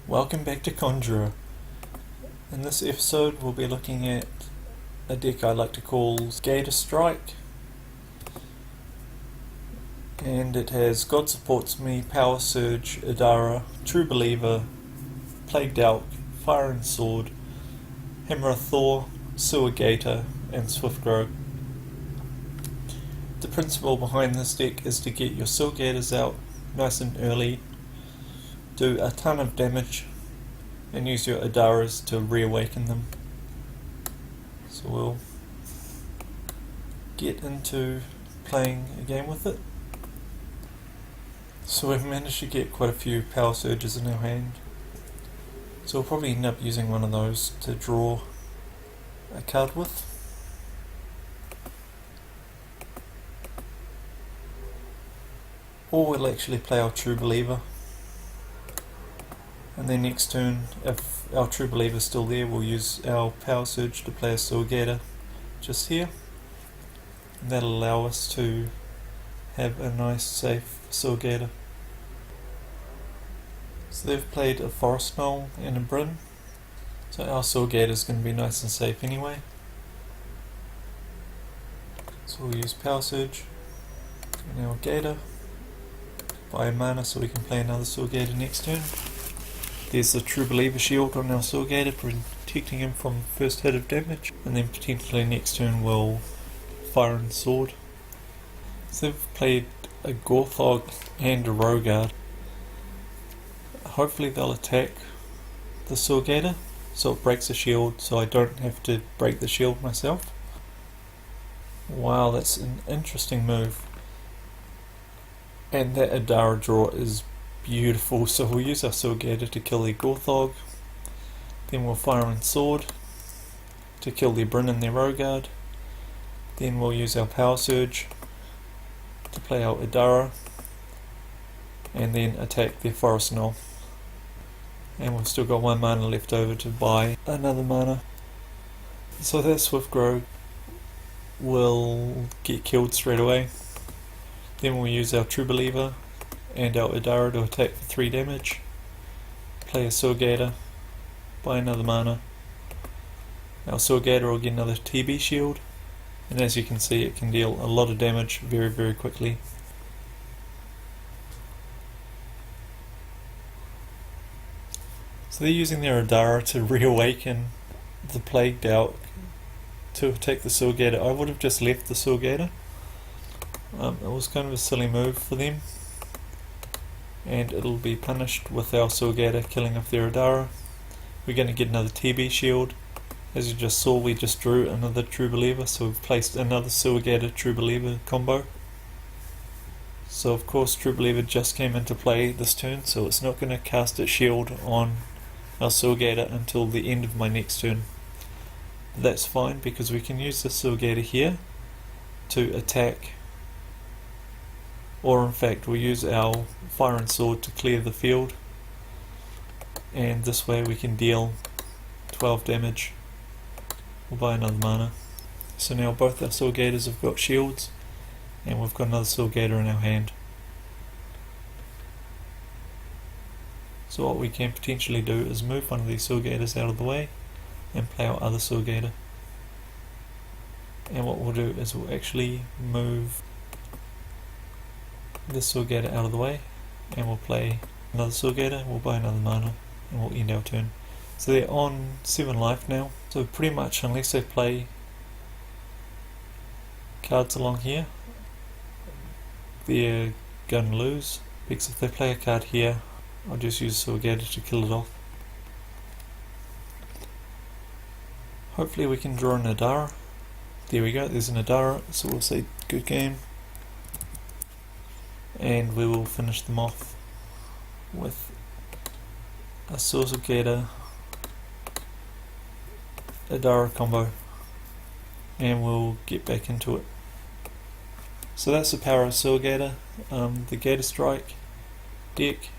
Welcome back to Conjuror. In this episode we'll be looking at a deck I like to call Gator Strike, and it has God Supports Me, Power Surge, Idara, True Believer, Plagued Elk, Fire and Sword, Hammer of Thor, Sewer Gator, and Swift Rogue. The principle behind this deck is to get your Sewer Gators out nice and early, do a ton of damage, and use your Idaras to reawaken them. So we'll get into playing a game with it. So we've managed to get quite a few Power Surges in our hand, so we'll probably end up using one of those to draw a card with. Or we'll actually play our True Believer, and then next turn, if our True Believer is still there, we'll use our Power Surge to play a Sewer Gator just here, and that'll allow us to have a nice safe Sewer Gator. So they've played a Forest Knoll and a Bryn, so our Sewer Gator is going to be nice and safe anyway. So we'll use Power Surge and our Gator, buy a mana so we can play another Sewer Gator next turn. There's the True Believer shield on our Sewer Gator, protecting him from first hit of damage, and then potentially next turn we'll Fire and Sword. So they've played a Gorthog and a Rogard. Hopefully they'll attack the Sewer Gator so it breaks the shield, so I don't have to break the shield myself. Wow, that's an interesting move. And that Idara draw is beautiful, so we'll use our Sewer Gator to kill their Gorthog, then we'll Fire and Sword to kill their Bryn and their Rogard, then we'll use our Power Surge to play our Idara, and then attack their Forest Knoll. And we've still got one mana left over to buy another mana. So that Swift Rogue will get killed straight away. Then we'll use our True Believer and our Idara to attack for 3 damage, play a Sewer Gator, buy another mana. Our Sewer Gator will get another TB shield, and as you can see it can deal a lot of damage very quickly. So they're using their Idara to reawaken the Plagued Elk to attack the Sewer Gator. I would have just left the Sewer Gator. It was kind of a silly move for them, and it'll be punished with our Sewer Gator killing off their Idara. We're going to get another TB shield. As you just saw, we just drew another True Believer, so we've placed another Sewer Gator True Believer combo. So of course True Believer just came into play this turn, so it's not going to cast its shield on our Sewer Gator until the end of my next turn. But that's fine, because we can use the Sewer Gator here to attack, or in fact we'll use our Fire and Sword to clear the field, and this way we can deal 12 damage. We'll buy another mana. So now both our Sewer Gators have got shields, and we've got another Sewer Gator in our hand. So what we can potentially do is move one of these Sewer Gators out of the way and play our other Sewer Gator. And what we'll do is we'll actually move this Sewer Gator out of the way, and we'll play another Sewer Gator, we'll buy another mana, and we'll end our turn. So they're on 7 life now, so pretty much unless they play cards along here, they're going to lose, because if they play a card here, I'll just use Sewer Gator to kill it off. Hopefully we can draw an Idara. There we go, there's an Idara, so we'll say good game. And we will finish them off with a Sewer Gator Idara combo, and we'll get back into it. So that's the power of Sewer Gator, the Gator Strike deck.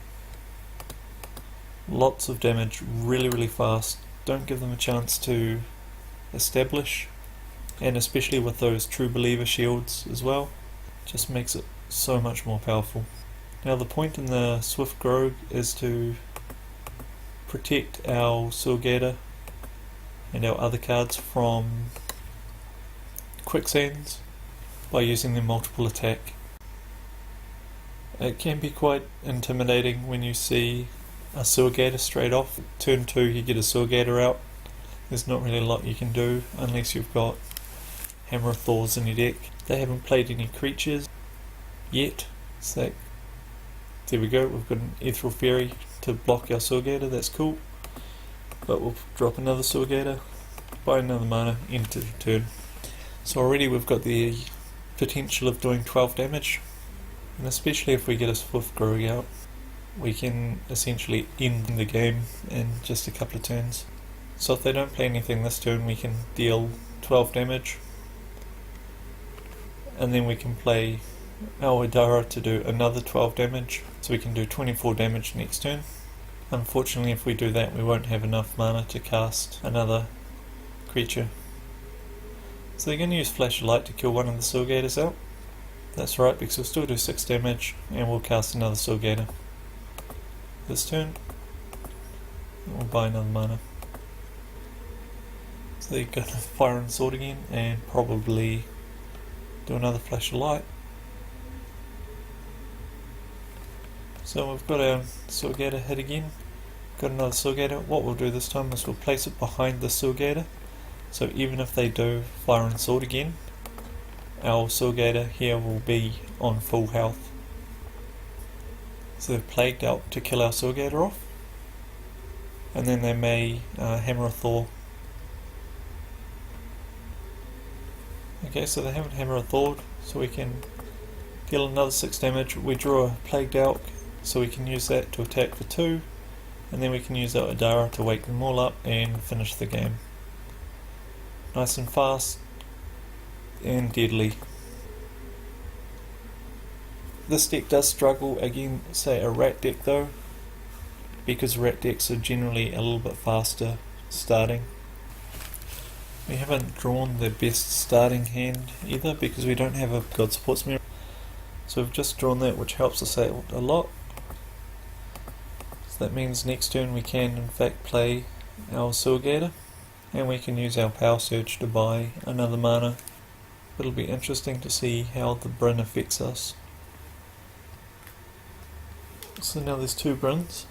Lots of damage, really fast. Don't give them a chance to establish, and especially with those True Believer shields as well, just makes it so much more powerful. Now the point in the Swift Rogue is to protect our Gator and our other cards from quicksands by using their multiple attack. It can be quite intimidating when you see a Gator straight off. Turn 2 you get a Gator out. There's not really a lot you can do unless you've got Hammer of Thors in your deck. They haven't played any creatures yet, so there we go, we've got an Ethereal Fairy to block our Gator, that's cool. But we'll drop another Gator, buy another mana, end to the turn. So already we've got the potential of doing 12 damage, and especially if we get a Swift Grog out, we can essentially end the game in just a couple of turns. So if they don't play anything this turn, we can deal 12 damage, and then we can play our Adara to do another 12 damage, so we can do 24 damage next turn. Unfortunately, if we do that, we won't have enough mana to cast another creature. So they're going to use Flash of Light to kill one of the Gators out. That's right, because we'll still do 6 damage, and we'll cast another Gator this turn. We'll buy another mana. So they're going to Fire and Sword again, and probably do another Flash of Light. So we've got our Gator hit again, got another Gator. What we'll do this time is we'll place it behind the Gator, so even if they do Fire and Sword again, our Gator here will be on full health. So they've plagued out to kill our Gator off, and then they may Hammer of Thor. Okay, so they haven't Hammer of Thor, so we can deal another 6 damage. We draw a Plagued Elk, so we can use that to attack for 2, and then we can use our Adara to wake them all up and finish the game. Nice and fast and deadly. This deck does struggle against, say, a rat deck though, because rat decks are generally a little bit faster starting. We haven't drawn the best starting hand either, because we don't have a God Supports Me. So we've just drawn that, which helps us out a lot. So that means next turn we can in fact play our Gator, and we can use our Power Surge to buy another mana. It'll be interesting to see how the Bryn affects us. So now there's 2 Bryns.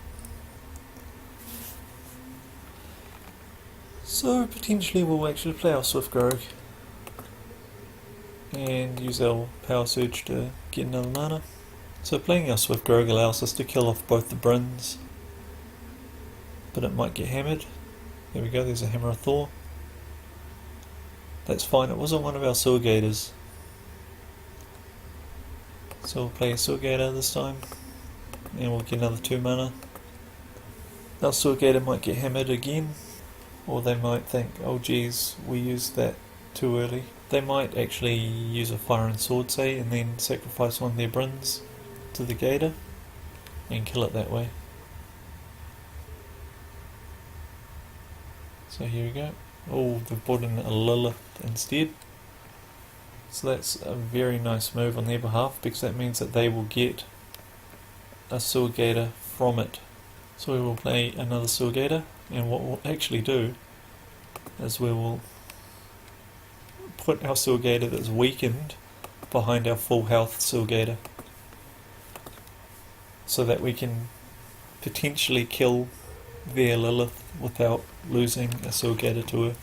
So potentially we'll actually play our Swift Grog and use our Power Surge to get another mana. So playing our Swift Grog allows us to kill off both the Bryns, but it might get hammered. There we go, there's a Hammer of Thor. That's fine, it wasn't one of our Gators. So we'll play a Gator this time, and we'll get another 2 mana. Our Gator might get hammered again, or they might think, oh geez, we used that too early. They might actually use a Fire and Sword, say, and then sacrifice one of their Bryns to the Gator and kill it that way. So here we go. Oh, they've brought in a Lilith instead. So that's a very nice move on their behalf, because that means that they will get a Gator from it. So we will play another Gator, and what we'll actually do is we will put our Gator that's weakened behind our full health Gator, so that we can potentially kill their Lilith without losing a Gator to her.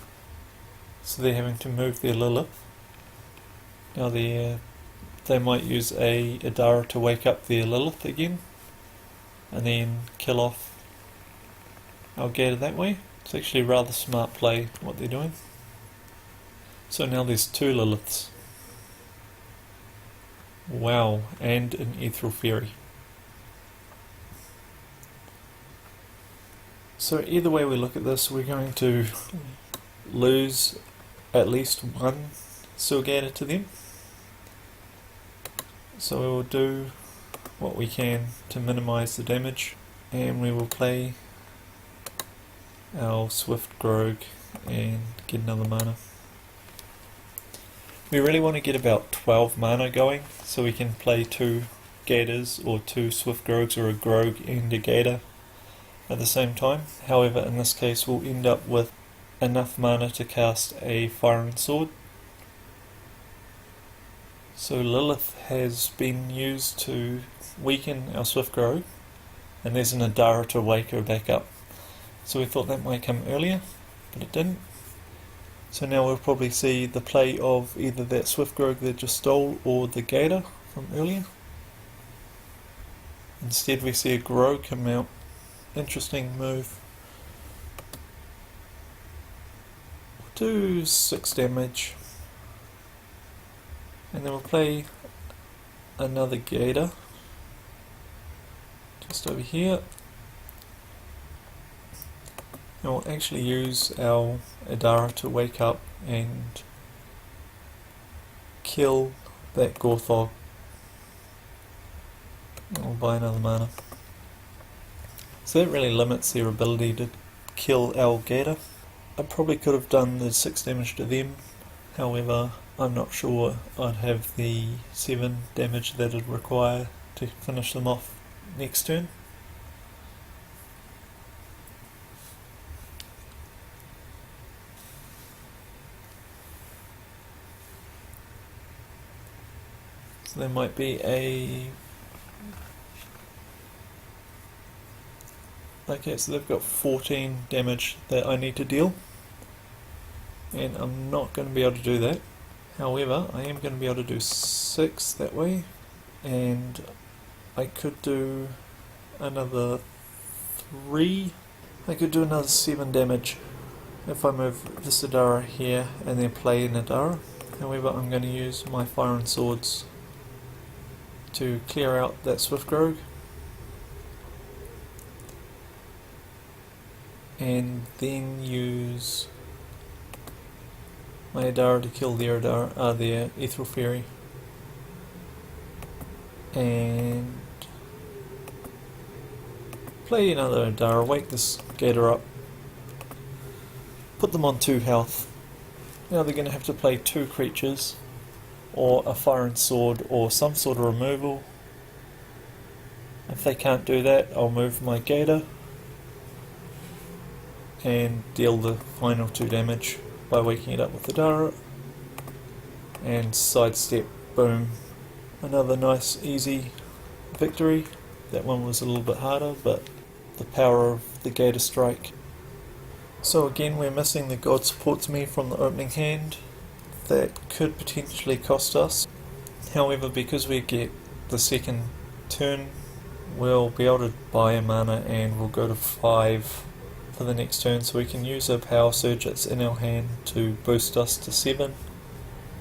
So they're having to move their Lilith. Now they might use a Adara to wake up their Lilith again, and then kill off our Gator that way. It's actually a rather smart play what they're doing. So now there's 2 Liliths. Wow, and an Ethereal Fairy. So either way we look at this, we're going to lose at least 1 Gator to them. So we will do what we can to minimize the damage, and we will play our Swift Grog and get another mana. We really want to get about 12 mana going, so we can play 2 Gators or 2 Swift Grogs, or a Grog and a Gator, at the same time. However, in this case we'll end up with enough mana to cast a Fire and Sword. So Lilith has been used to weaken our Swift Grow, and there's an Adara to wake her back up. So we thought that might come earlier, but it didn't. So now we'll probably see the play of either that Swift Grow that just stole or the Gator from earlier. Instead we see a Grow come out. Interesting move. We'll do 6 damage. And then we'll play another Gator. Just over here. And we'll actually use our Adara to wake up and kill that Gorthog. And we'll buy another mana. So that really limits their ability to kill our Gator. I probably could have done the 6 damage to them, however I'm not sure I'd have the 7 damage that it'd require to finish them off next turn. So there might be a... Okay, so they've got 14 damage that I need to deal, and I'm not going to be able to do that. However, I am going to be able to do 6 that way, and I could do another 3. I could do another 7 damage if I move this Adara here and then play an Adara. However, I'm going to use my Fire and Swords to clear out that Swift Rogue, and then use my Adara to kill their Ethereal Fairy, and play another Adara, wake this Gator up, put them on 2 health. Now they're going to have to play 2 creatures, or a Fire and Sword, or some sort of removal. If they can't do that, I'll move my Gator and deal the final 2 damage by waking it up with the Adara, and sidestep, boom, another nice easy victory. That one was a little bit harder, but the power of the Gator Strike. So again, we're missing the God Supports Me from the opening hand. That could potentially cost us. However, because we get the second turn, we'll be able to buy a mana and we'll go to 5 for the next turn, so we can use a Power Surge that's in our hand to boost us to 7,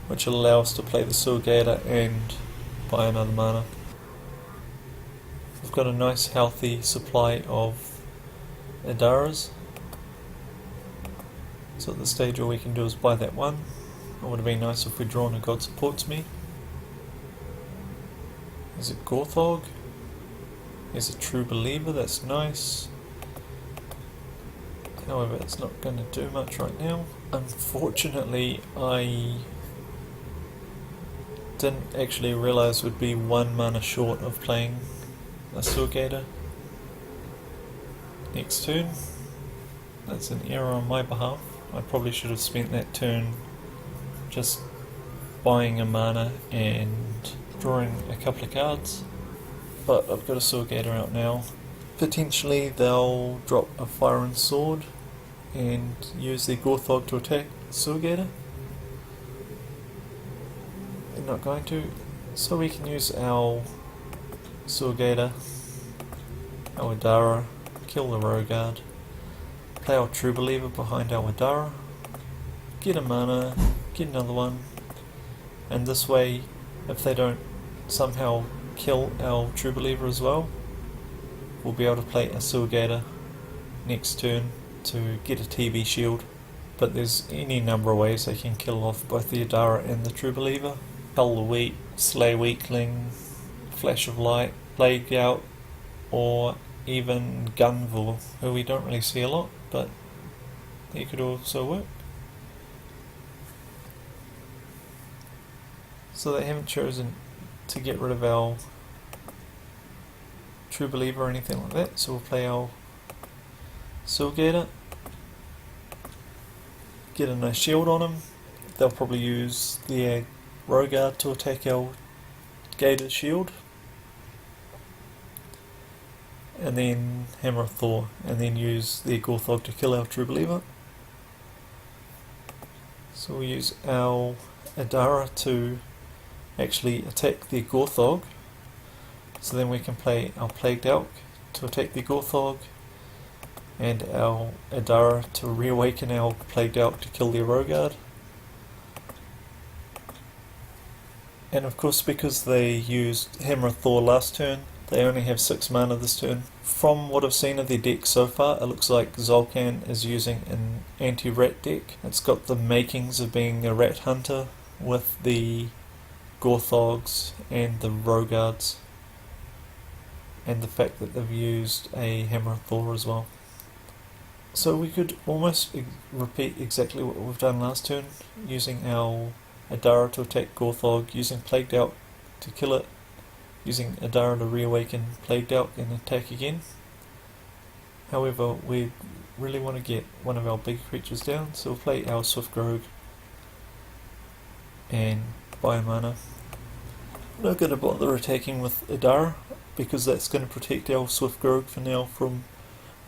which will allow us to play the Sewer Gator and buy another mana. We've got a nice healthy supply of Adaras, so at the stage all we can do is buy that one. It would have been nice if we'd drawn a God Supports Me. Is it Gorthog? Is it True Believer? That's nice. However, it's not going to do much right now. Unfortunately, I didn't actually realise we'd be 1 mana short of playing a Sewer Gator next turn. That's an error on my behalf. I probably should have spent that turn just buying a mana and drawing a couple of cards. But I've got a Sewer Gator out now. Potentially they'll drop a Fire and Sword and use their Gorthog to attack Sewer Gator. They're not going to, so we can use our Sewer Gator, our Adara, kill the Rogard, play our True Believer behind our Adara, get a mana, get another one, and this way, if they don't somehow kill our True Believer as well, we'll be able to play a Sewer Gator next turn to get a TB shield. But there's any number of ways they can kill off both the Adara and the True Believer. Cull the Wheat, Slay Weakling, Flash of Light, Plague Out, or even Gunvor, who we don't really see a lot, but he could also work. So they haven't chosen to get rid of our True Believer or anything like that, so we'll play our Soul Gator. Get a no shield on him. They'll probably use their Rogard to attack our Gator's shield. And then Hammer of Thor, and then use their Gorthog to kill our True Believer. So we'll use our Adara to actually attack their Gorthog. So then we can play our Plagued Elk to attack the Gorthog, and our Adara to reawaken our Plagued Elk to kill their Rogard. And of course, because they used Hammer of Thor last turn, they only have 6 mana this turn. From what I've seen of their deck so far, it looks like Zolcan is using an anti-rat deck. It's got the makings of being a rat hunter with the Gorthogs and the Rogards, and the fact that they've used a Hammer of Thor as well. So we could almost repeat exactly what we've done last turn, using our Adara to attack Gorthog, using Plagued Elk to kill it, using Adara to reawaken Plagued Elk and attack again. However, we really want to get one of our big creatures down, so we'll play our Swift Rogue and buy a mana. I'm not going to bother attacking with Adara, because that's going to protect our Swift Rogue for now from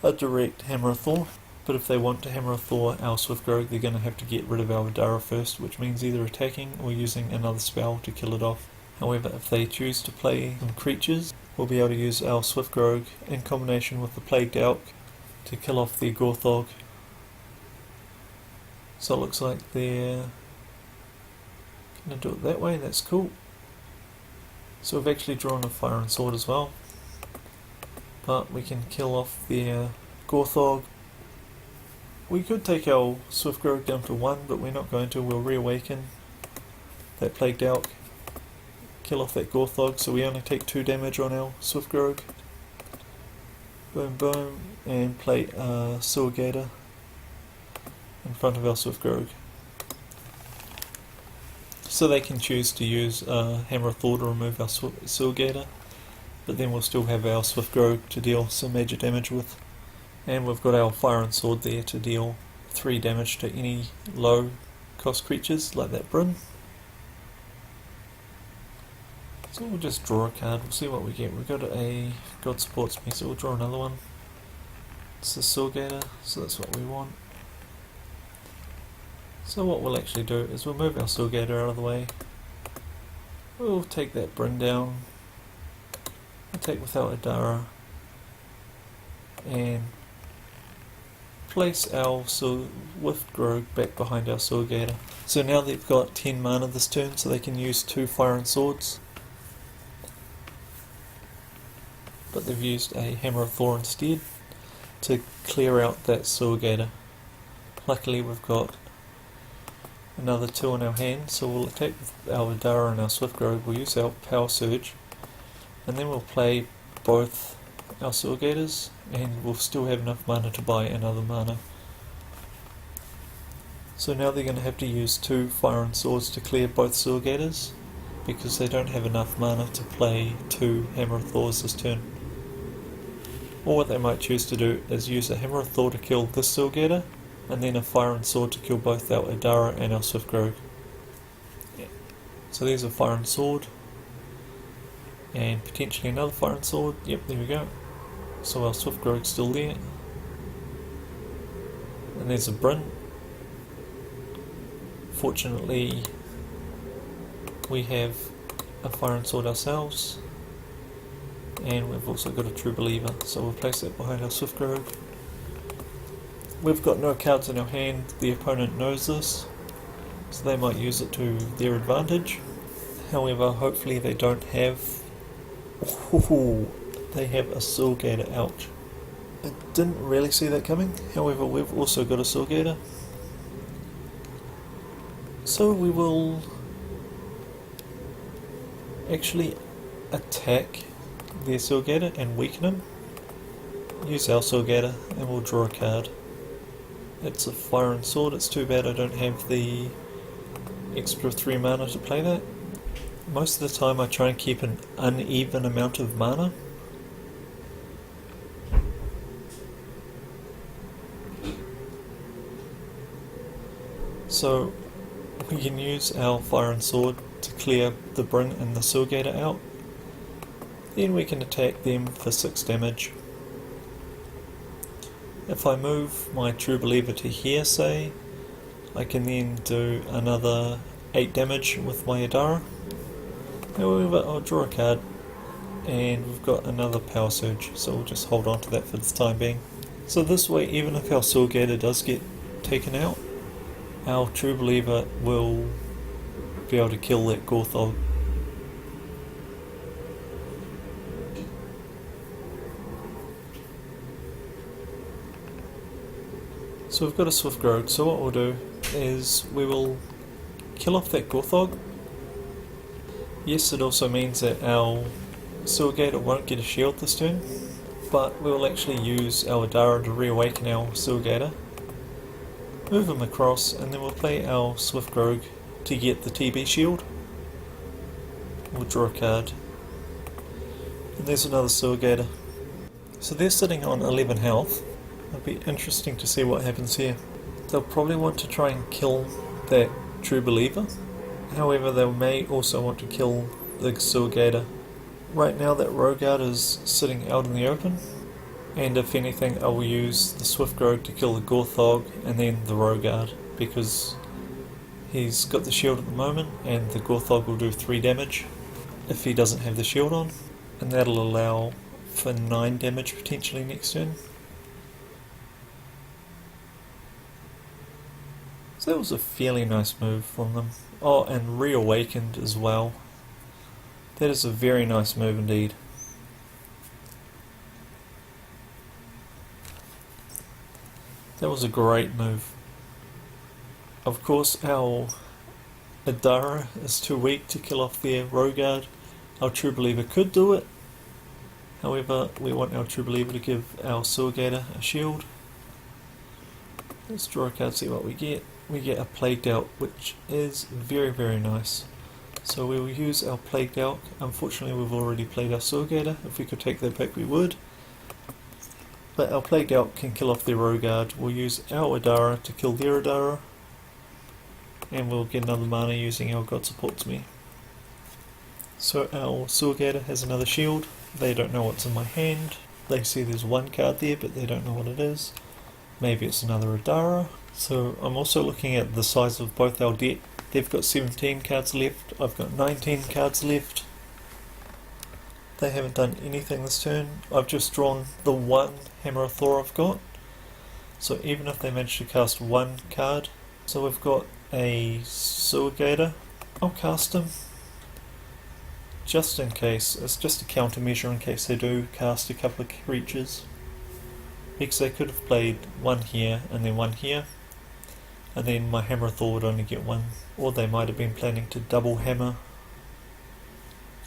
a direct Hammer of Thor. But if they want to Hammer of Thor our Swift Rogue, they're going to have to get rid of our Adara first, which means either attacking or using another spell to kill it off. However, if they choose to play some creatures, we'll be able to use our Swift Rogue in combination with the Plagued Elk to kill off their Gorthog. So it looks like they're going to do it that way. That's cool. So we've actually drawn a Fire and Sword as well, but we can kill off their Gorthog. We could take our Swift Rogue down to 1, but we're not going to. We'll reawaken that Plagued Elk, kill off that Gorthog, so we only take 2 damage on our Swift Rogue. Boom boom, and play Sewer Gator in front of our Swift Rogue. So they can choose to use Hammer of Thor to remove our Sewer Gator, but then we'll still have our Swift Rogue to deal some major damage with. And we've got our Fire and Sword there to deal 3 damage to any low cost creatures like that Bryn. So we'll just draw a card, we'll see what we get. We've got a God Supports Me, so we'll draw another one. It's the Sewer Gator, so that's what we want. So what we'll actually do is we'll move our Sewer Gator out of the way. We'll take that Bryn down, attack with our Adara, and place our Swift Rogue back behind our Sewer Gator. So now they've got 10 mana this turn, so they can use 2 Fire and Swords. But they've used a Hammer of Thor instead to clear out that Sewer Gator. Luckily we've got another 2 on our hand, so we'll attack with our Adara and our Swift Rogue. We'll use our Power Surge, and then we'll play both our Sewer Gators, and we'll still have enough mana to buy another mana. So now they're going to have to use 2 Fire and Swords to clear both Sewer Gators, because they don't have enough mana to play 2 Hammer of Thors this turn. Or what they might choose to do is use a Hammer of Thor to kill this Sewer Gator, and then a Fire and Sword to kill both our Adara and our Swift Rogue. So there's a Fire and Sword, and potentially another Fire and Sword. Yep, there we go. So our Swift Rogue's still there. And there's a Bryn. Fortunately, we have a Fire and Sword ourselves, and we've also got a True Believer, so we'll place that behind our Swift Rogue. We've got no cards in our hand, the opponent knows this, so they might use it to their advantage. However, hopefully they don't have... Ooh, they have a Sewer Gator, ouch. I didn't really see that coming, however we've also got a Sewer Gator. So we will actually attack their Sewer Gator and weaken him. Use our Sewer Gator and we'll draw a card. It's a Fire and Sword. It's too bad I don't have the extra 3 mana to play that. Most of the time I try and keep an uneven amount of mana. So we can use our Fire and Sword to clear the Bryn and the Sewer Gator out. Then we can attack them for 6 damage. If I move my True Believer to here, say, I can then do another 8 damage with my Adara. However, I'll draw a card, and we've got another Power Surge, so we'll just hold on to that for the time being. So this way, even if our Sewer Gator does get taken out, our True Believer will be able to kill that Gorthog. So we've got a Swift Grog, so what we'll do is we will kill off that Gorthog. Yes, it also means that our Sewer Gator won't get a shield this turn, but we will actually use our Adara to reawaken our Sewer Gator, move him across, and then we'll play our Swift Grog to get the TB shield. We'll draw a card, and there's another Sewer Gator. So they're sitting on 11 health. It'll be interesting to see what happens here. They'll probably want to try and kill that True Believer. However, they may also want to kill the Sewer Gator. Right now that Rogard is sitting out in the open, and if anything I will use the Swift Grog to kill the Gorthog and then the Rogard, because he's got the shield at the moment and the Gorthog will do 3 damage if he doesn't have the shield on, and that'll allow for 9 damage potentially next turn. So that was a fairly nice move from them. Oh, and reawakened as well. That is a very nice move indeed. That was a great move. Of course our Adara is too weak to kill off their Rogard. Our True Believer could do it. However, we want our True Believer to give our Sewer Gator a shield. Let's draw a card, see what we get. We get a Plagued Elk, which is very, very nice. So we will use our Plagued Elk. Unfortunately, we've already played our Sewer Gator. If we could take that back, we would. But our Plagued Elk can kill off their Rogard. We'll use our Adara to kill their Adara. And we'll get another mana using our God Supports Me. So our Sewer Gator has another shield. They don't know what's in my hand. They see there's one card there, but they don't know what it is. Maybe it's another Adara. So I'm also looking at the size of both our deck. They've got 17 cards left, I've got 19 cards left. They haven't done anything this turn. I've just drawn the one Hammer of Thor I've got. So even if they manage to cast one card. So we've got a Sewer Gator. I'll cast him. Just in case. It's just a countermeasure in case they do cast a couple of creatures. Because they could have played one here and then one here. And then my Hammer of Thor would only get one. Or they might have been planning to double hammer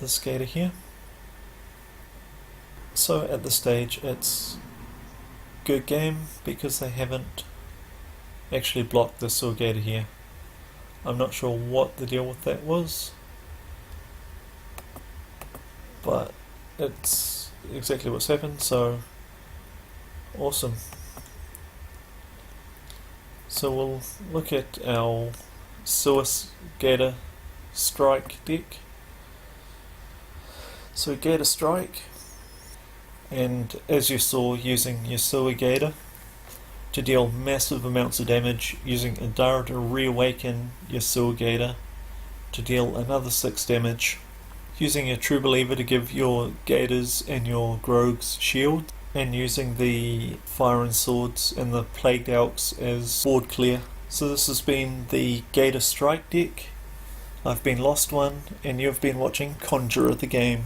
this Gator here. So at this stage it's good game because they haven't actually blocked the Sewer Gator here. I'm not sure what the deal with that was, but it's exactly what's happened, so awesome. So we'll look at our Sewer Gator Strike deck. So Gator Strike, and as you saw, using your Sewer Gator to deal massive amounts of damage, using Adara to reawaken your Sewer Gator to deal another 6 damage, using your True Believer to give your Gators and your Grogs shield, and using the Fire and Swords and the Plagued Elks as board clear. So this has been the Gator Strike deck. I've been Lost One, and you've been watching Conjuror the game.